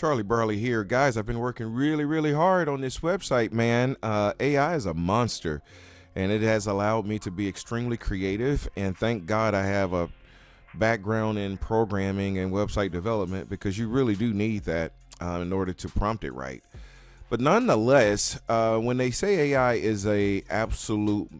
Charlie Burley here. Guys, I've been working really hard on this website, man. AI is a monster, and it has allowed me to be extremely creative, and thank God I have a background in programming and website development, because you really do need that in order to prompt it right. But nonetheless, when they say AI is a absolute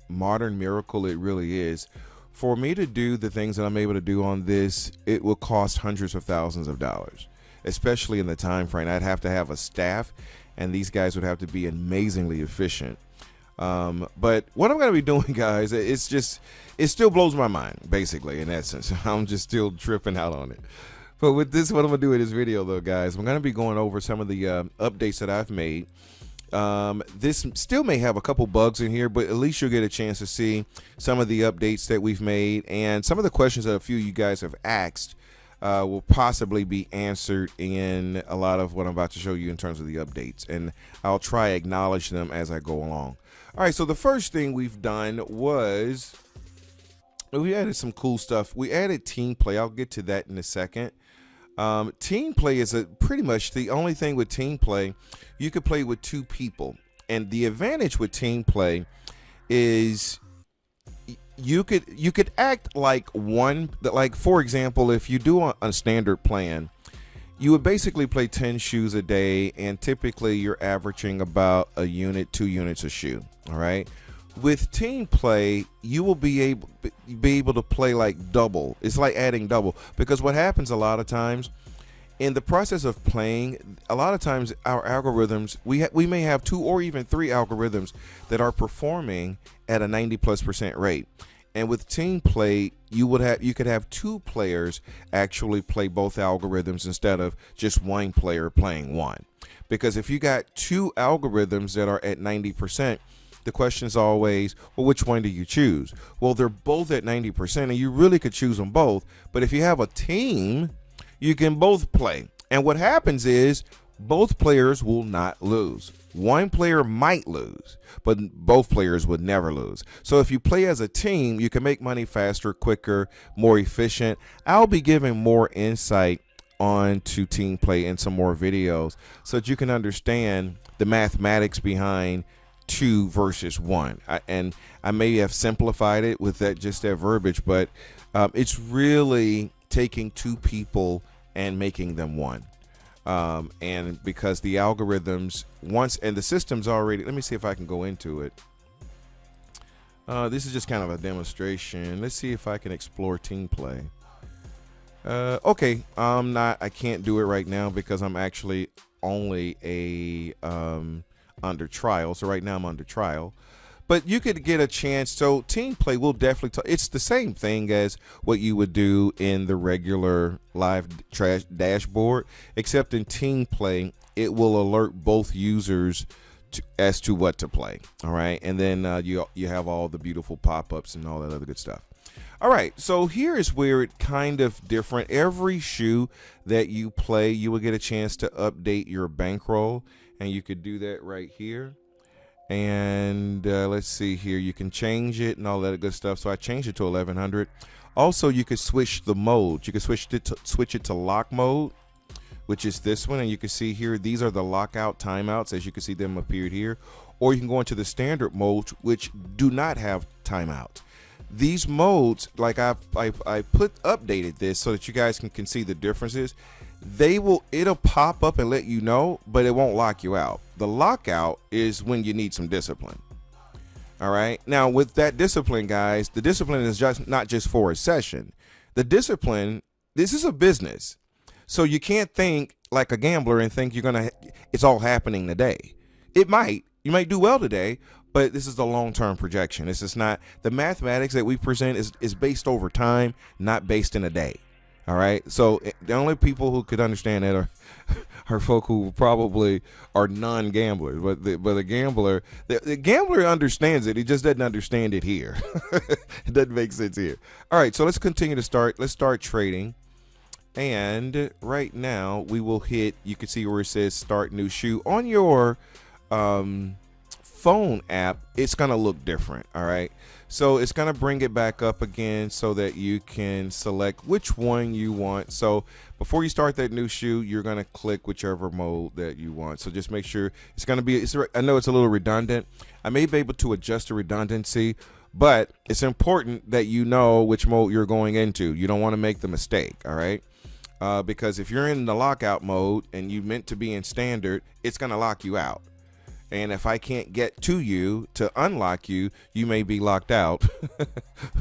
modern miracle, it really is. For me to do the things that I'm able to do on this, it will cost hundreds of thousands of dollars, especially in the time frame. I'd have to have a staff, and these guys would have to be amazingly efficient. But what I'm going to be doing, guys, it still blows my mind, basically, in essence. I'm just still tripping out on it. But with this, what I'm going to do in this video, though, guys, I'm going to be going over some of the updates that I've made. This still may have a couple bugs in here, but at least you'll get a chance to see some of the updates that we've made, and some of the questions that a few of you guys have asked will possibly be answered in a lot of what I'm about to show you in terms of the updates, and I'll try to acknowledge them as I go along. All right, so the first thing we've done was we added some cool stuff. We added team play. I'll get to that in a second. Team play is pretty much the only thing with team play. You could play with two people, and the advantage with team play is you could act like one. Like, for example, if you do a standard plan, you would basically play 10 shoes a day, and typically you're averaging about a unit, 2 units a shoe. All right. With team play, you will be able to play like double. It's like adding double, because what happens a lot of times in the process of playing, a lot of times our algorithms, we may have 2 or even 3 algorithms that are performing at a 90+% rate. And with team play, you could have 2 players actually play both algorithms instead of just one player playing one. Because if you got 2 algorithms that are at 90%, the question is always, well, which one do you choose? Well, they're both at 90%, and you really could choose them both. But if you have a team, you can both play. And what happens is both players will not lose. One player might lose, but both players would never lose. So if you play as a team, you can make money faster, quicker, more efficient. I'll be giving more insight onto team play in some more videos so that you can understand the mathematics behind 2 versus 1. And I may have simplified it with just that verbiage, but it's really taking 2 people and making them one. And because the algorithms and the system's already, let me see if I can go into it. This is just kind of a demonstration. Let's see if I can explore team play. Okay, I can't do it right now because I'm actually only under trial. So right now I'm under trial, but you could get a chance. So team play will definitely it's the same thing as what you would do in the regular live dashboard, except in team play it will alert both users as to what to play. All right, and then you have all the beautiful pop-ups and all that other good stuff. All right, so here is where it kind of different. Every shoe that you play, you will get a chance to update your bankroll, and you could do that right here. And let's see here, you can change it and all that good stuff. So I changed it to 1100. Also, you could switch the mode. You can switch it to lock mode, which is this one, and you can see here these are the lockout timeouts, as you can see them appeared here. Or you can go into the standard mode, which do not have timeout. These modes, like I updated this so that you guys can see the differences. It'll pop up and let you know, but it won't lock you out. The lockout is when you need some discipline. All right, now with that discipline, guys, the discipline is not just for a session. The discipline, this is a business, so you can't think like a gambler and think it's all happening today. You might do well today, but this is the long-term projection. This is not, the mathematics that we present is based over time, not based in a day. All right, so the only people who could understand that are folk who probably are non-gamblers. But the gambler understands it. He just doesn't understand it here. It doesn't make sense here. All right, so let's continue to start. Let's start trading. And right now we will hit. You can see where it says start new shoe on your phone app. It's gonna look different. All right. So it's going to bring it back up again so that you can select which one you want. So before you start that new shoe, you're going to click whichever mode that you want. So just make sure it's going to be, I know it's a little redundant. I may be able to adjust the redundancy, but it's important that you know which mode you're going into. You don't want to make the mistake, all right? Because if you're in the lockout mode and you meant to be in standard, it's going to lock you out. And if I can't get to you to unlock you, you may be locked out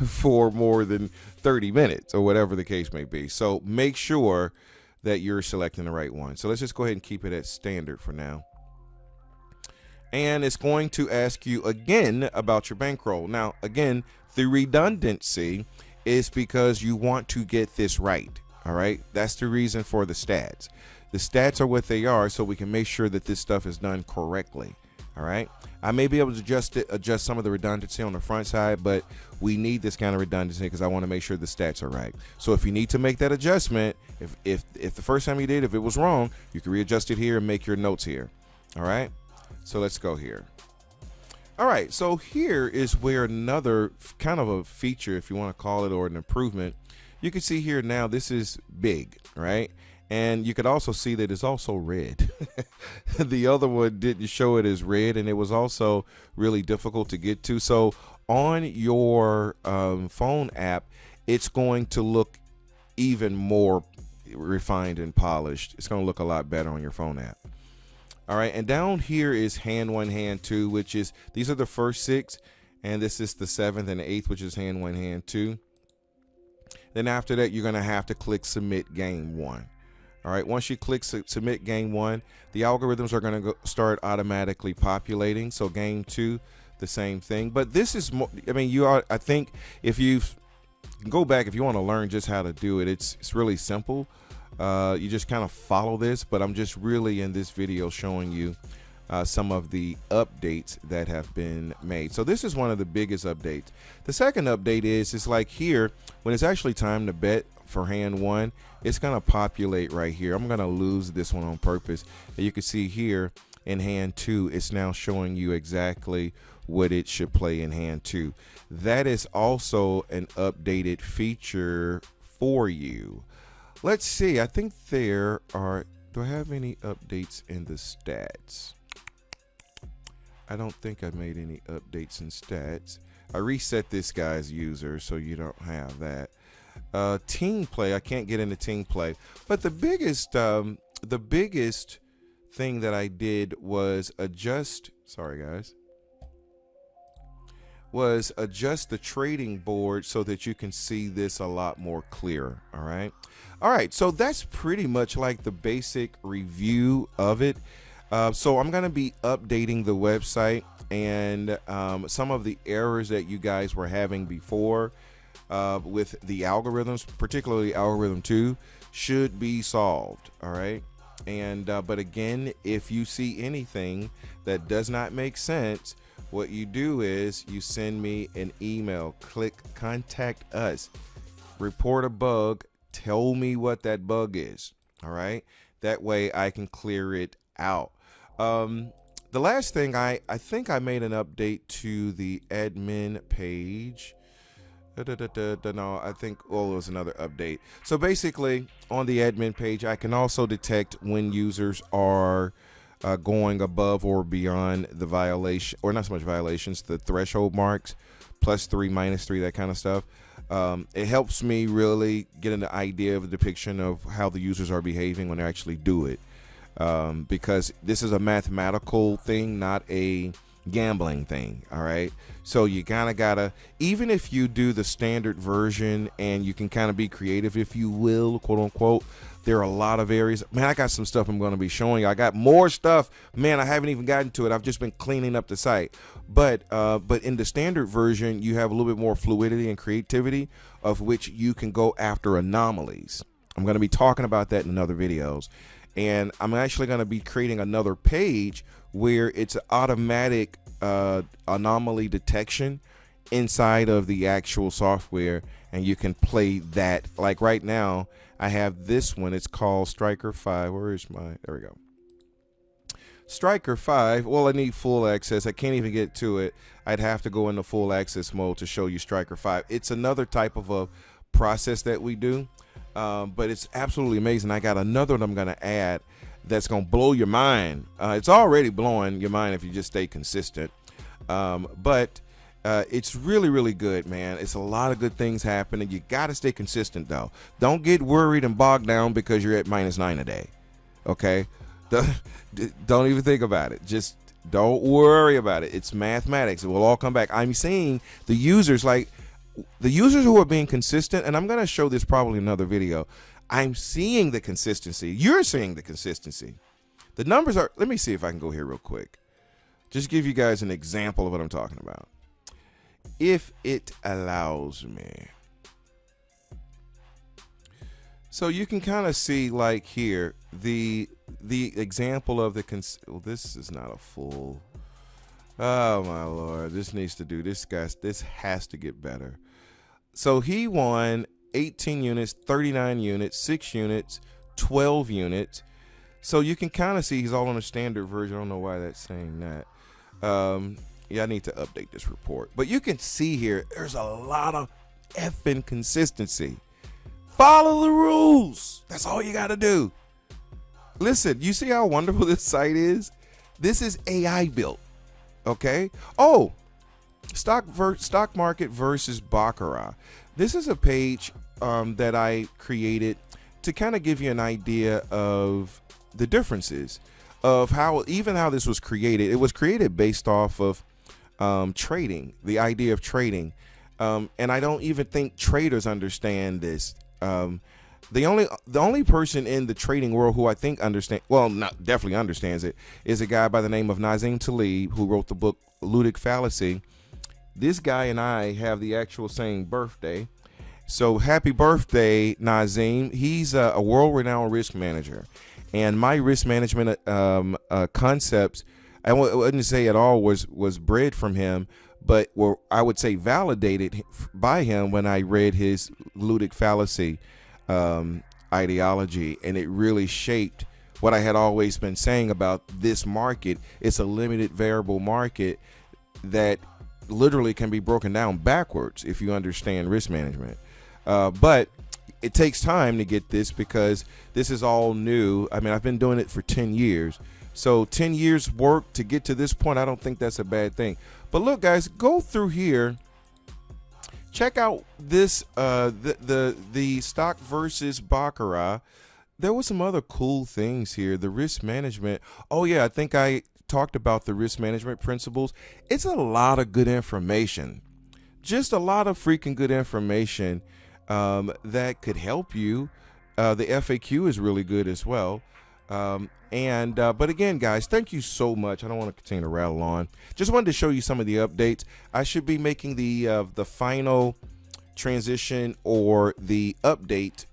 for more than 30 minutes or whatever the case may be. So make sure that you're selecting the right one. So let's just go ahead and keep it at standard for now. And it's going to ask you again about your bankroll. Now, again, the redundancy is because you want to get this right. All right. That's the reason for the stats. The stats are what they are, so we can make sure that this stuff is done correctly. All right. I may be able to adjust some of the redundancy on the front side, but we need this kind of redundancy because I want to make sure the stats are right. So if you need to make that adjustment, if the first time you did, if it was wrong, you can readjust it here and make your notes here. All right. So let's go here. All right. So here is where another kind of a feature, if you want to call it, or an improvement. You can see here now, this is big, right? And you could also see that it's also red. The other one didn't show it as red, and it was also really difficult to get to. So on your phone app, it's going to look even more refined and polished. It's going to look a lot better on your phone app. All right, and down here is hand one, hand two, which is, these are the first 6, and this is the 7th and the 8th, which is hand one, hand two. Then after that, you're going to have to click submit game 1. All right, once you click submit game 1, the algorithms are going to start automatically populating. So game 2, the same thing. But this is more, I mean, I think if you go back, if you want to learn just how to do it, it's really simple. You just kind of follow this, but I'm just really in this video showing you some of the updates that have been made. So this is one of the biggest updates. The second update is, it's like here, when it's actually time to bet for hand 1, it's going to populate right here. I'm going to lose this one on purpose. And you can see here in hand 2, it's now showing you exactly what it should play in hand 2. That is also an updated feature for you. Let's see. I think there are, do I have any updates in the stats? I don't think I made any updates in stats. I reset this guy's user, so you don't have that. Team play, I can't get into team play. But the biggest thing that I did was adjust, sorry guys, was adjust the trading board so that you can see this a lot more clear. All right, so that's pretty much like the basic review of it. So I'm going to be updating the website, and some of the errors that you guys were having before with the algorithms, particularly algorithm 2, should be solved. All right. And but again, if you see anything that does not make sense, what you do is you send me an email, click contact us, report a bug, tell me what that bug is. All right. That way I can clear it out. The last thing, I think I made an update to the admin page. No, I think, oh, it was another update. So basically on the admin page, I can also detect when users are going above or beyond the violation, or not so much violations, the threshold marks, +3, -3, that kind of stuff. It helps me really get an idea of a depiction of how the users are behaving when they actually do it. Because this is a mathematical thing, not a gambling thing. All right, so you kind of gotta, even if you do the standard version and you can kind of be creative, if you will, quote unquote, there are a lot of areas. Man, I got some stuff I'm going to be showing you. I got more stuff, man. I haven't even gotten to it. I've just been cleaning up the site. But in the standard version, you have a little bit more fluidity and creativity, of which you can go after anomalies. I'm going to be talking about that in other videos. And I'm actually going to be creating another page where it's automatic anomaly detection inside of the actual software, and you can play that. Like right now, I have this one. It's called Striker 5. Where is my, there we go. Striker 5. Well, I need full access. I can't even get to it. I'd have to go into full access mode to show you Striker 5. It's another type of a process that we do. but it's absolutely amazing. I got another one I'm going to add that's going to blow your mind. It's already blowing your mind if you just stay consistent. But it's really, really good, man. It's a lot of good things happening. You got to stay consistent, though. Don't get worried and bogged down because you're at -9 a day. Okay? Don't even think about it. Just don't worry about it. It's mathematics. It will all come back. I'm seeing the users, like the users who are being consistent, and I'm going to show this probably in another video. I'm seeing the consistency. You're seeing the consistency. The numbers are, let me see if I can go here real quick. Just give you guys an example of what I'm talking about. If it allows me. So you can kind of see, like here, the example of the well, this is not a full. Oh my Lord, this needs to do this, guys. This has to get better. So he won 18 units, 39 units, 6 units, 12 units. So you can kind of see he's all on a standard version. I don't know why that's saying that. Yeah, I need to update this report. But you can see here, there's a lot of effing consistency. Follow the rules. That's all you got to do. Listen, you see how wonderful this site is? This is AI built. Okay. Oh, stock market versus Baccarat. This is a page that I created to kind of give you an idea of the differences of how this was created. It was created based off of trading, the idea of trading. And I don't even think traders understand this. The only person in the trading world who I think definitely understands it is a guy by the name of Nassim Taleb, who wrote the book Ludic Fallacy. This guy and I have the actual same birthday. So happy birthday, Nassim. He's a world-renowned risk manager. And my risk management concepts, I wouldn't say at all was bred from him, but were, I would say, validated by him when I read his Ludic Fallacy ideology, and it really shaped what I had always been saying about this market. It's a limited variable market that literally can be broken down backwards if you understand risk management. But it takes time to get this because this is all new. I mean, I've been doing it for 10 years. So 10 years work to get to this point, I don't think that's a bad thing. But look, guys, go through here. Check out this, the stock versus Baccarat. There was some other cool things here. The risk management. Oh, yeah, I think I talked about the risk management principles. It's a lot of good information. Just a lot of freaking good information that could help you. The FAQ is really good as well. But again, guys, thank you so much. I don't want to continue to rattle on. Just wanted to show you some of the updates. I should be making the final transition or the update,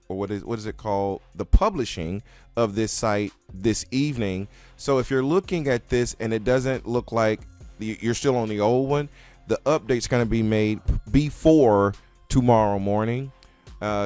or what is it called? The publishing of this site this evening. So if you're looking at this and it doesn't look like you're still on the old one, the update's going to be made before tomorrow morning.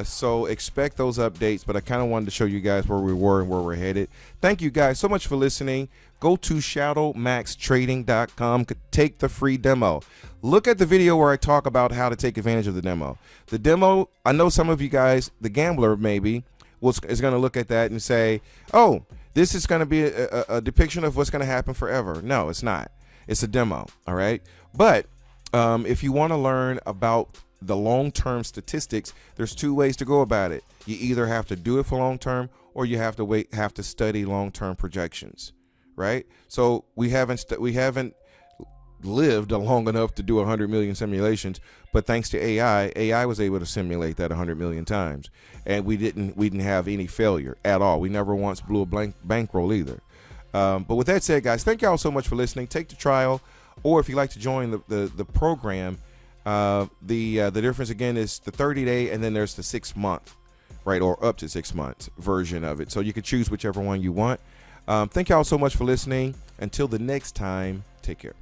So expect those updates, but I kind of wanted to show you guys where we were and where we're headed. Thank you guys so much for listening. Go to shadowmaxtrading.com, take the free demo. Look at the video where I talk about how to take advantage of the demo. The demo, I know some of you guys, the gambler maybe, is going to look at that and say, oh, this is going to be a depiction of what's going to happen forever. No, it's not. It's a demo, all right? But if you want to learn about the long-term statistics, there's two ways to go about it. You either have to do it for long-term, or you have to study long-term projections, right? So we haven't lived long enough to do 100 million simulations, but thanks to AI was able to simulate that 100 million times, and we didn't have any failure at all. We never once blew a bankroll either. But with that said, guys, thank y'all so much for listening. Take the trial, or if you'd like to join the program. The difference again is the 30-day, and then there's the 6-month, right, or up to 6 months version of it. So you can choose whichever one you want. Thank y'all so much for listening. Until the next time, take care.